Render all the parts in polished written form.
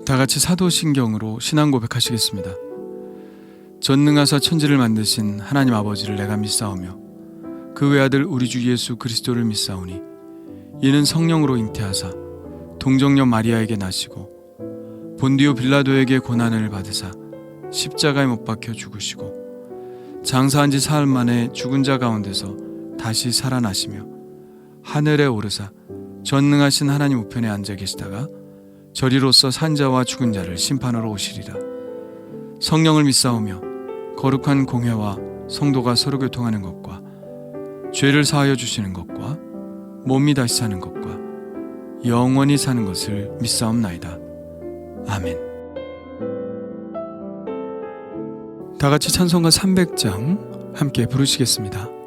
다 같이 사도신경으로 신앙 고백하시겠습니다. 전능하사 천지를 만드신 하나님 아버지를 내가 믿사오며 그 외아들 우리 주 예수 그리스도를 믿사오니 이는 성령으로 잉태하사 동정녀 마리아에게 나시고 본디오 빌라도에게 고난을 받으사 십자가에 못 박혀 죽으시고 장사한 지 사흘 만에 죽은 자 가운데서 다시 살아나시며 하늘에 오르사 전능하신 하나님 우편에 앉아 계시다가 저리로서 산자와 죽은 자를 심판하러 오시리라. 성령을 믿사오며 거룩한 공회와 성도가 서로 교통하는 것과 죄를 사하여 주시는 것과 몸이 다시 사는 것과 영원히 사는 것을 믿사옵나이다. 아멘. 다 같이 찬송가 300장 함께 부르시겠습니다.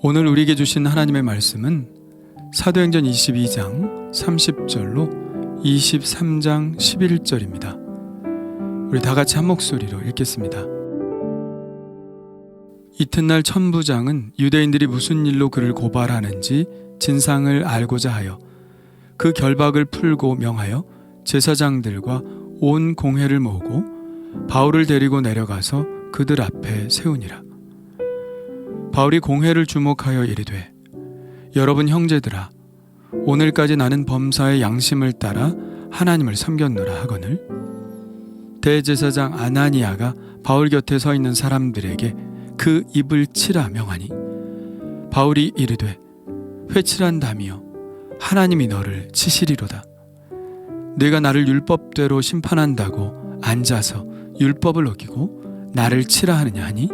오늘 우리에게 주신 하나님의 말씀은 사도행전 22장 30절로 23장 11절입니다. 우리 다 같이 한 목소리로 읽겠습니다. 이튿날 천부장은 유대인들이 무슨 일로 그를 고발하는지 진상을 알고자 하여 그 결박을 풀고 명하여 제사장들과 온 공회를 모으고 바울을 데리고 내려가서 그들 앞에 세우니라. 바울이 공회를 주목하여 이르되, 여러분 형제들아, 오늘까지 나는 범사의 양심을 따라 하나님을 섬겼노라 하거늘, 대제사장 아나니아가 바울 곁에 서 있는 사람들에게 그 입을 치라 명하니, 바울이 이르되, 회칠한다미여 하나님이 너를 치시리로다. 내가 나를 율법대로 심판한다고 앉아서 율법을 어기고 나를 치라 하느냐 하니,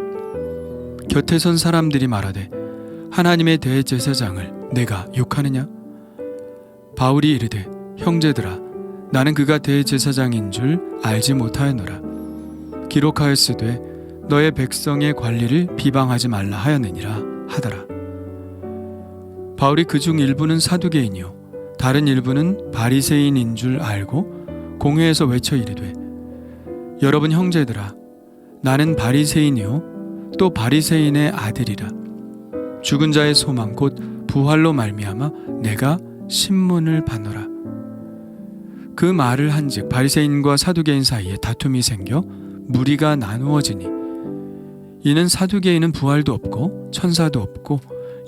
곁에 선 사람들이 말하되, 하나님의 대제사장을 내가 욕하느냐? 바울이 이르되, 형제들아, 나는 그가 대제사장인 줄 알지 못하였노라. 기록하였으되 너의 백성의 관리를 비방하지 말라 하였느니라 하더라. 바울이 그중 일부는 사두개인이요 다른 일부는 바리새인인 줄 알고 공회에서 외쳐 이르되, 여러분 형제들아, 나는 바리새인이요 또 바리새인의 아들이라. 죽은 자의 소망 곧 부활로 말미암아 내가 신문을 받노라. 그 말을 한즉 바리새인과 사두개인 사이에 다툼이 생겨 무리가 나누어지니, 이는 사두개인은 부활도 없고 천사도 없고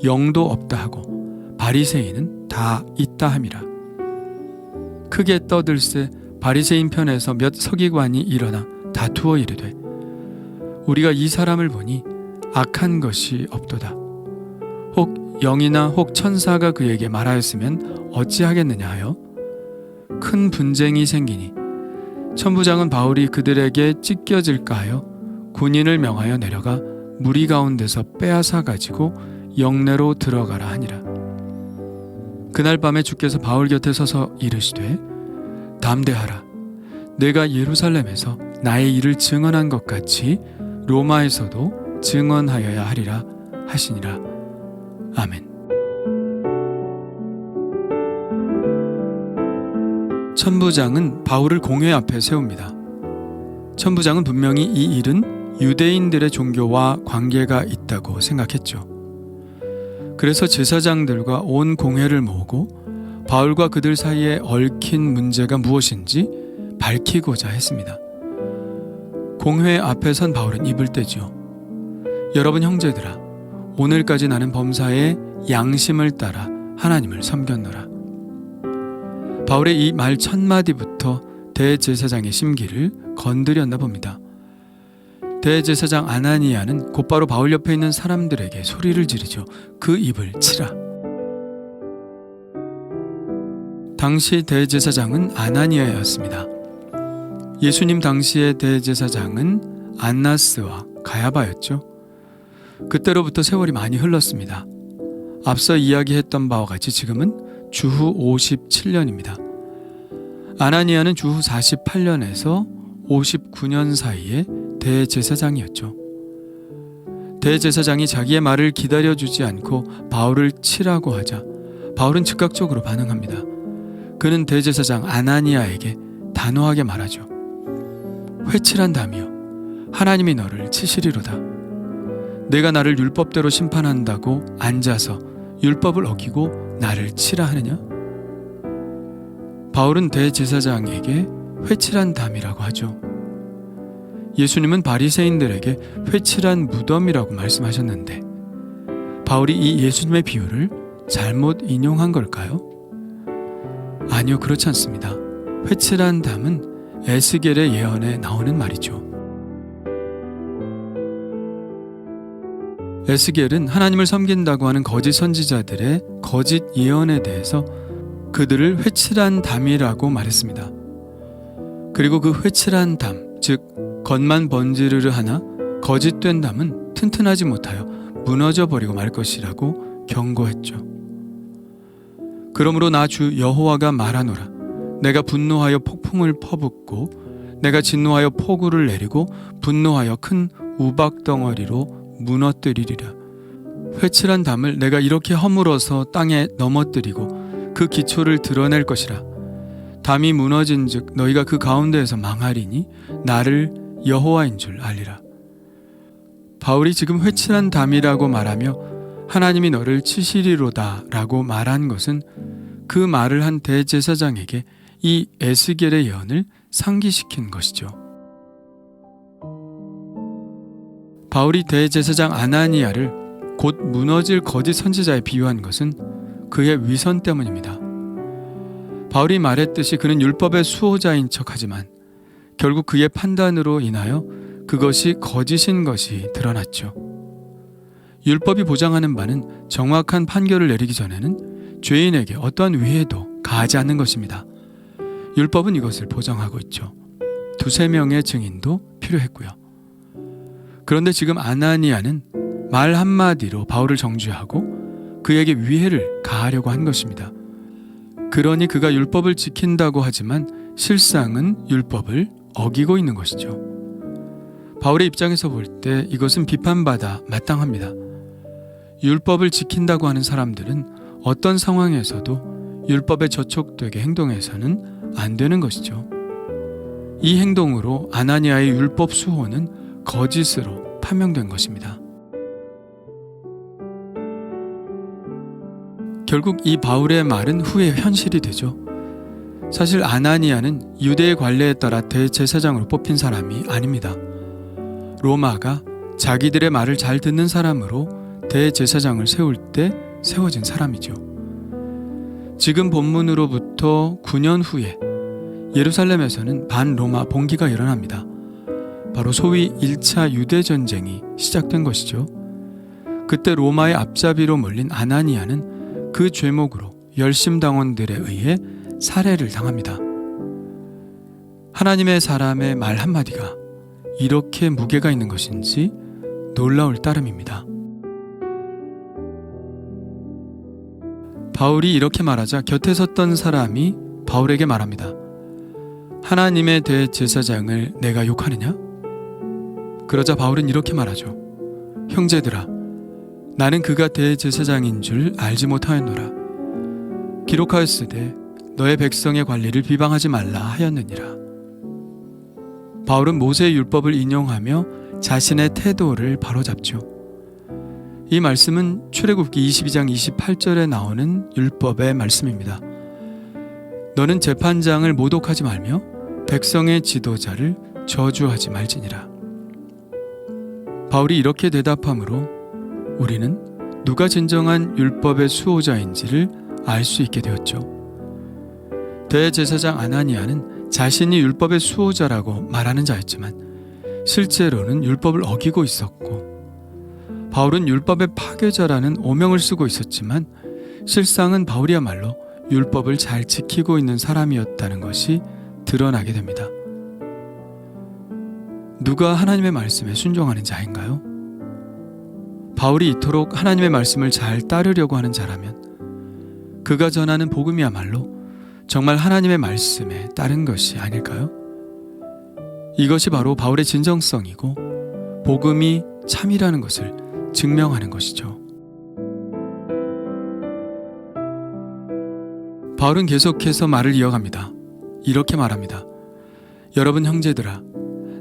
영도 없다 하고 바리새인은 다 있다 함이라. 크게 떠들새 바리새인 편에서 몇 서기관이 일어나 다투어 이르되, 우리가 이 사람을 보니 악한 것이 없도다. 혹 영이나 혹 천사가 그에게 말하였으면 어찌하겠느냐 하여 큰 분쟁이 생기니, 천부장은 바울이 그들에게 찢겨질까 하여 군인을 명하여 내려가 무리 가운데서 빼앗아 가지고 영내로 들어가라 하니라. 그날 밤에 주께서 바울 곁에 서서 이르시되, 담대하라. 내가 예루살렘에서 나의 일을 증언한 것 같이 로마에서도 증언하여야 하리라 하시니라. 아멘. 천부장은 바울을 공회 앞에 세웁니다. 천부장은 분명히 이 일은 유대인들의 종교와 관계가 있다고 생각했죠. 그래서 제사장들과 온 공회를 모으고 바울과 그들 사이에 얽힌 문제가 무엇인지 밝히고자 했습니다. 공회 앞에 선 바울은 입을 떼죠. 여러분 형제들아, 오늘까지 나는 범사의 양심을 따라 하나님을 섬겼노라. 바울의 이 말 첫마디부터 대제사장의 심기를 건드렸나 봅니다. 대제사장 아나니아는 곧바로 바울 옆에 있는 사람들에게 소리를 지르죠. 그 입을 치라. 당시 대제사장은 아나니아였습니다. 예수님 당시의 대제사장은 안나스와 가야바였죠. 그때로부터 세월이 많이 흘렀습니다. 앞서 이야기했던 바와 같이 지금은 주후 57년입니다. 아나니아는 주후 48년에서 59년 사이에 대제사장이었죠. 대제사장이 자기의 말을 기다려주지 않고 바울을 치라고 하자 바울은 즉각적으로 반응합니다. 그는 대제사장 아나니아에게 단호하게 말하죠. 회칠한다며 하나님이 너를 치시리로다. 내가 나를 율법대로 심판한다고 앉아서 율법을 어기고 나를 치라 하느냐? 바울은 대제사장에게 회칠한담이라고 하죠. 예수님은 바리새인들에게 회칠한 무덤이라고 말씀하셨는데 바울이 이 예수님의 비유를 잘못 인용한 걸까요? 아니요, 그렇지 않습니다. 회칠한 담은 에스겔의 예언에 나오는 말이죠. 에스겔은 하나님을 섬긴다고 하는 거짓 선지자들의 거짓 예언에 대해서 그들을 회칠한 담이라고 말했습니다. 그리고 그 회칠한 담, 즉 겉만 번지르르 하나 거짓된 담은 튼튼하지 못하여 무너져 버리고 말 것이라고 경고했죠. 그러므로 나 주 여호와가 말하노라. 내가 분노하여 폭풍을 퍼붓고 내가 진노하여 폭우를 내리고 분노하여 큰 우박 덩어리로 무너뜨리리라. 회칠한 담을 내가 이렇게 허물어서 땅에 넘어뜨리고 그 기초를 드러낼 것이라. 담이 무너진즉 너희가 그 가운데에서 망하리니 나를 여호와인 줄 알리라. 바울이 지금 회칠한 담이라고 말하며 하나님이 너를 치시리로다 라고 말한 것은 그 말을 한 대제사장에게 이 에스겔의 예언을 상기시킨 것이죠. 바울이 대제사장 아나니아를 곧 무너질 거짓 선지자에 비유한 것은 그의 위선 때문입니다. 바울이 말했듯이 그는 율법의 수호자인 척하지만 결국 그의 판단으로 인하여 그것이 거짓인 것이 드러났죠. 율법이 보장하는 바는 정확한 판결을 내리기 전에는 죄인에게 어떠한 위해도 가하지 않는 것입니다. 율법은 이것을 보장하고 있죠. 2-3명의 증인도 필요했고요. 그런데 지금 아나니아는 말 한마디로 바울을 정죄하고 그에게 위해를 가하려고 한 것입니다. 그러니 그가 율법을 지킨다고 하지만 실상은 율법을 어기고 있는 것이죠. 바울의 입장에서 볼 때 이것은 비판받아 마땅합니다. 율법을 지킨다고 하는 사람들은 어떤 상황에서도 율법에 저촉되게 행동해서는 안 되는 것이죠. 이 행동으로 아나니아의 율법 수호는 거짓으로 판명된 것입니다. 결국 이 바울의 말은 후에 현실이 되죠. 사실 아나니아는 유대의 관례에 따라 대제사장으로 뽑힌 사람이 아닙니다. 로마가 자기들의 말을 잘 듣는 사람으로 대제사장을 세울 때 세워진 사람이죠. 지금 본문으로부터 9년 후에 예루살렘에서는 반로마 봉기가 일어납니다. 바로 소위 1차 유대전쟁이 시작된 것이죠. 그때 로마의 앞잡이로 몰린 아나니아는 그 죄목으로 열심당원들에 의해 살해를 당합니다. 하나님의 사람의 말 한마디가 이렇게 무게가 있는 것인지 놀라울 따름입니다. 바울이 이렇게 말하자 곁에 섰던 사람이 바울에게 말합니다. 하나님의 대제사장을 내가 욕하느냐? 그러자 바울은 이렇게 말하죠. 형제들아, 나는 그가 대제사장인 줄 알지 못하였노라. 기록하였으되 너의 백성의 관리를 비방하지 말라 하였느니라. 바울은 모세의 율법을 인용하며 자신의 태도를 바로잡죠. 이 말씀은 출애굽기 22장 28절에 나오는 율법의 말씀입니다. 너는 재판장을 모독하지 말며 백성의 지도자를 저주하지 말지니라. 바울이 이렇게 대답하므로 우리는 누가 진정한 율법의 수호자인지를 알 수 있게 되었죠. 대제사장 아나니아는 자신이 율법의 수호자라고 말하는 자였지만 실제로는 율법을 어기고 있었고, 바울은 율법의 파괴자라는 오명을 쓰고 있었지만 실상은 바울이야말로 율법을 잘 지키고 있는 사람이었다는 것이 드러나게 됩니다. 누가 하나님의 말씀에 순종하는 자인가요? 바울이 이토록 하나님의 말씀을 잘 따르려고 하는 자라면 그가 전하는 복음이야말로 정말 하나님의 말씀에 따른 것이 아닐까요? 이것이 바로 바울의 진정성이고 복음이 참이라는 것을 증명하는 것이죠. 바울은 계속해서 말을 이어갑니다. 이렇게 말합니다. 여러분 형제들아,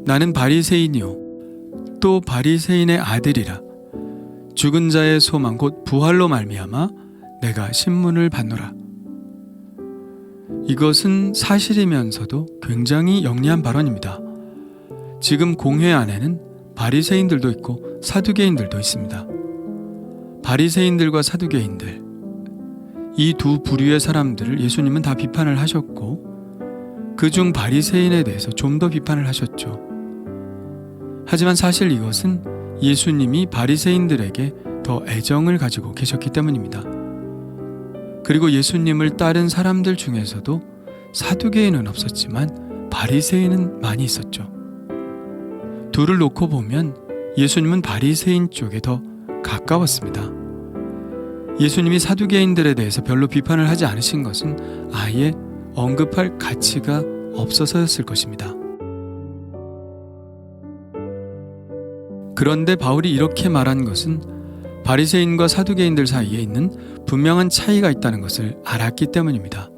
나는 바리새인이요 또 바리새인의 아들이라. 죽은 자의 소망 곧 부활로 말미암아 내가 신문을 받노라. 이것은 사실이면서도 굉장히 영리한 발언입니다. 지금 공회 안에는 바리새인들도 있고 사두개인들도 있습니다. 바리새인들과 사두개인들, 이 두 부류의 사람들을 예수님은 다 비판을 하셨고 그중 바리새인에 대해서 좀 더 비판을 하셨죠. 하지만 사실 이것은 예수님이 바리새인들에게 더 애정을 가지고 계셨기 때문입니다. 그리고 예수님을 따른 사람들 중에서도 사두개인은 없었지만 바리새인은 많이 있었죠. 둘을 놓고 보면 예수님은 바리새인 쪽에 더 가까웠습니다. 예수님이 사두개인들에 대해서 별로 비판을 하지 않으신 것은 아예 언급할 가치가 없어서였을 것입니다. 그런데 바울이 이렇게 말한 것은 바리새인과 사두개인들 사이에 있는 분명한 차이가 있다는 것을 알았기 때문입니다.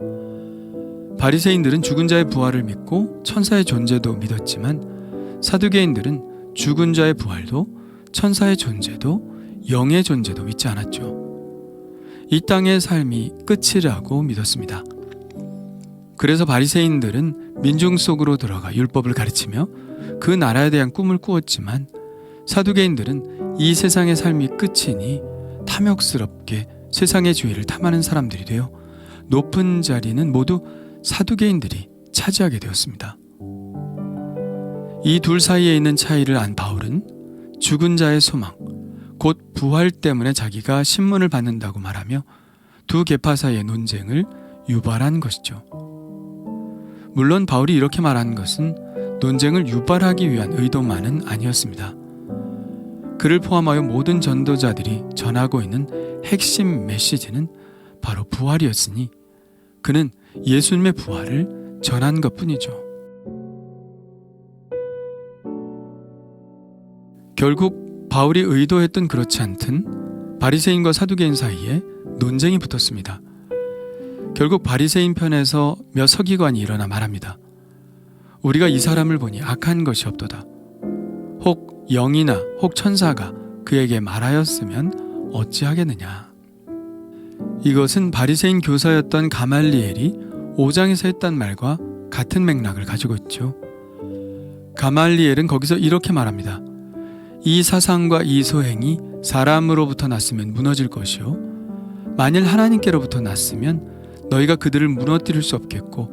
바리새인들은 죽은 자의 부활을 믿고 천사의 존재도 믿었지만 사두개인들은 죽은 자의 부활도 천사의 존재도 영의 존재도 믿지 않았죠. 이 땅의 삶이 끝이라고 믿었습니다. 그래서 바리새인들은 민중 속으로 들어가 율법을 가르치며 그 나라에 대한 꿈을 꾸었지만 사두개인들은 이 세상의 삶이 끝이니 탐욕스럽게 세상의 주의를 탐하는 사람들이 되어 높은 자리는 모두 사두개인들이 차지하게 되었습니다. 이 둘 사이에 있는 차이를 안 바울은 죽은 자의 소망, 곧 부활 때문에 자기가 신문을 받는다고 말하며 두 계파 사이의 논쟁을 유발한 것이죠. 물론 바울이 이렇게 말한 것은 논쟁을 유발하기 위한 의도만은 아니었습니다. 그를 포함하여 모든 전도자들이 전하고 있는 핵심 메시지는 바로 부활이었으니 그는 예수님의 부활을 전한 것뿐이죠. 결국 바울이 의도했던 그렇지 않든 바리새인과 사두개인 사이에 논쟁이 붙었습니다. 결국 바리새인 편에서 몇 서기관이 일어나 말합니다. 우리가 이 사람을 보니 악한 것이 없도다. 혹 영이나 혹 천사가 그에게 말하였으면 어찌하겠느냐. 이것은 바리새인 교사였던 가말리엘이 5장에서 했단 말과 같은 맥락을 가지고 있죠. 가말리엘은 거기서 이렇게 말합니다. 이 사상과 이 소행이 사람으로부터 났으면 무너질 것이요 만일 하나님께로부터 났으면 너희가 그들을 무너뜨릴 수 없겠고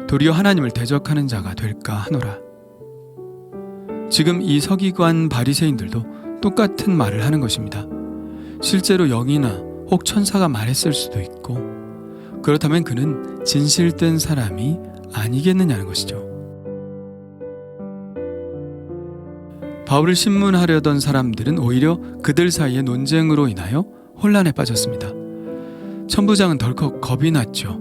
도리어 하나님을 대적하는 자가 될까 하노라. 지금 이 서기관 바리새인들도 똑같은 말을 하는 것입니다. 실제로 영이나 혹 천사가 말했을 수도 있고 그렇다면 그는 진실된 사람이 아니겠느냐는 것이죠. 바울을 신문하려던 사람들은 오히려 그들 사이의 논쟁으로 인하여 혼란에 빠졌습니다. 천부장은 덜컥 겁이 났죠.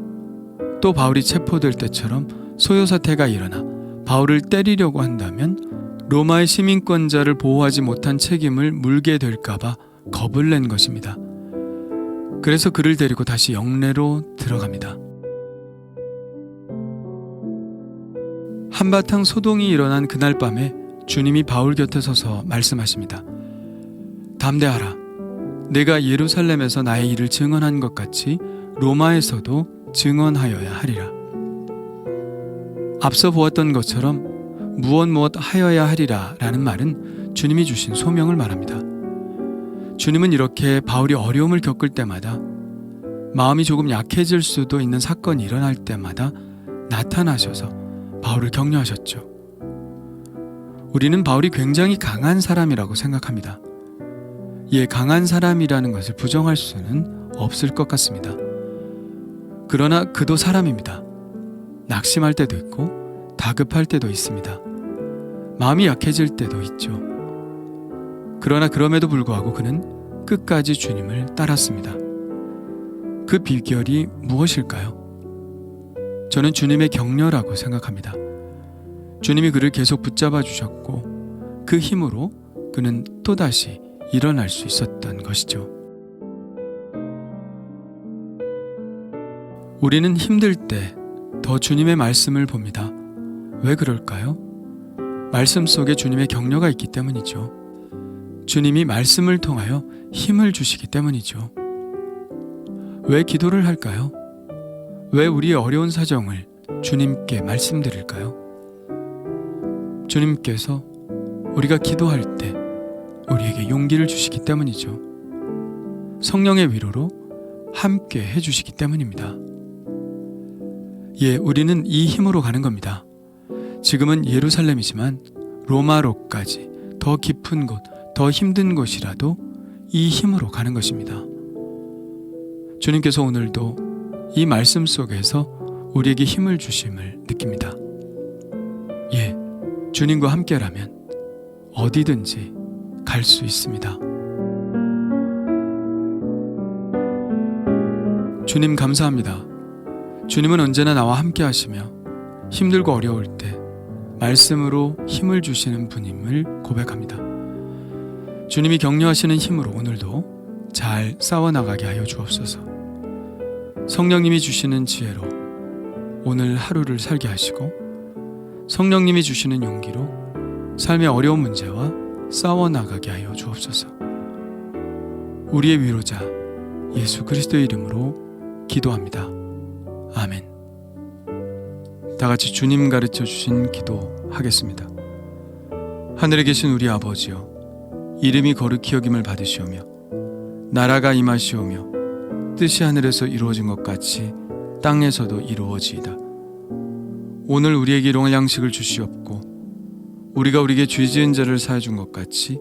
또 바울이 체포될 때처럼 소요사태가 일어나 바울을 때리려고 한다면 로마의 시민권자를 보호하지 못한 책임을 물게 될까봐 겁을 낸 것입니다. 그래서 그를 데리고 다시 영내로 들어갑니다. 한바탕 소동이 일어난 그날 밤에 주님이 바울 곁에 서서 말씀하십니다. 담대하라. 내가 예루살렘에서 나의 일을 증언한 것 같이 로마에서도 증언하여야 하리라. 앞서 보았던 것처럼 무엇 하여야 하리라 라는 말은 주님이 주신 소명을 말합니다. 주님은 이렇게 바울이 어려움을 겪을 때마다 마음이 조금 약해질 수도 있는 사건이 일어날 때마다 나타나셔서 바울을 격려하셨죠. 우리는 바울이 굉장히 강한 사람이라고 생각합니다. 강한 사람이라는 것을 부정할 수는 없을 것 같습니다. 그러나 그도 사람입니다. 낙심할 때도 있고 다급할 때도 있습니다. 마음이 약해질 때도 있죠. 그러나 그럼에도 불구하고 그는 끝까지 주님을 따랐습니다. 그 비결이 무엇일까요? 저는 주님의 격려라고 생각합니다. 주님이 그를 계속 붙잡아 주셨고 그 힘으로 그는 또다시 일어날 수 있었던 것이죠. 우리는 힘들 때 더 주님의 말씀을 봅니다. 왜 그럴까요? 말씀 속에 주님의 격려가 있기 때문이죠. 주님이 말씀을 통하여 힘을 주시기 때문이죠. 왜 기도를 할까요? 왜 우리의 어려운 사정을 주님께 말씀드릴까요? 주님께서 우리가 기도할 때 우리에게 용기를 주시기 때문이죠. 성령의 위로로 함께 해주시기 때문입니다. 우리는 이 힘으로 가는 겁니다. 지금은 예루살렘이지만 로마로까지 더 깊은 곳, 더 힘든 곳이라도 이 힘으로 가는 것입니다. 주님께서 오늘도 이 말씀 속에서 우리에게 힘을 주심을 느낍니다. 주님과 함께라면 어디든지 갈 수 있습니다. 주님 감사합니다. 주님은 언제나 나와 함께 하시며 힘들고 어려울 때 말씀으로 힘을 주시는 분임을 고백합니다. 주님이 격려하시는 힘으로 오늘도 잘 싸워나가게 하여 주옵소서. 성령님이 주시는 지혜로 오늘 하루를 살게 하시고, 성령님이 주시는 용기로 삶의 어려운 문제와 싸워나가게 하여 주옵소서. 우리의 위로자 예수 그리스도의 이름으로 기도합니다. 아멘. 다 같이 주님 가르쳐 주신 기도 하겠습니다. 하늘에 계신 우리 아버지여, 이름이 거룩히 여김을 받으시오며 나라가 임하시오며 뜻이 하늘에서 이루어진 것 같이 땅에서도 이루어지이다. 오늘 우리에게 일용할 양식을 주시옵고, 우리가 우리에게 죄 지은 자를 사하여 준 것 같이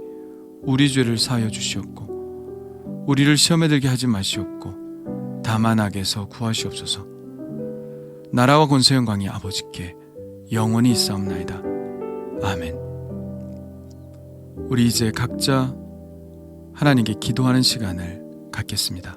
우리 죄를 사하여 주시옵고, 우리를 시험에 들게 하지 마시옵고 다만 악에서 구하시옵소서. 나라와 권세 영광이 아버지께 영원히 있사옵나이다. 아멘. 우리 이제 각자 하나님께 기도하는 시간을 갖겠습니다.